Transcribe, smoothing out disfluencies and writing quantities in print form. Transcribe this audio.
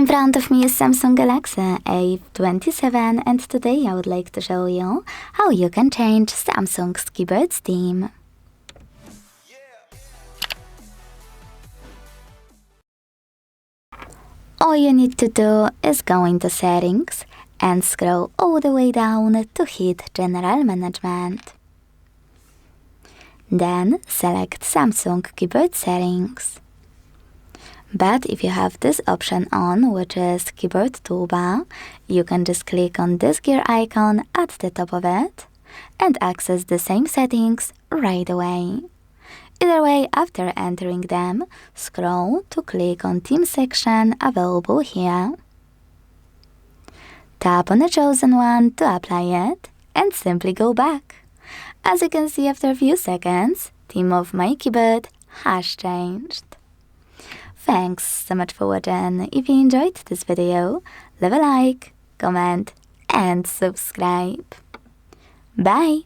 In front of me is Samsung Galaxy A27 and today I would like to show you how you can change Samsung's keyboard theme. All you need to do is go into Settings and scroll all the way down to hit General Management. Then select Samsung Keyboard Settings. But if you have this option on, which is Keyboard Toolbar, you can just click on this gear icon at the top of it and access the same settings right away. Either way, after entering them, scroll to click on Theme section available here. Tap on the chosen one to apply it and simply go back. As you can see, after a few seconds, theme of my keyboard has changed. Thanks so much for watching. If you enjoyed this video, leave a like, comment and subscribe. Bye!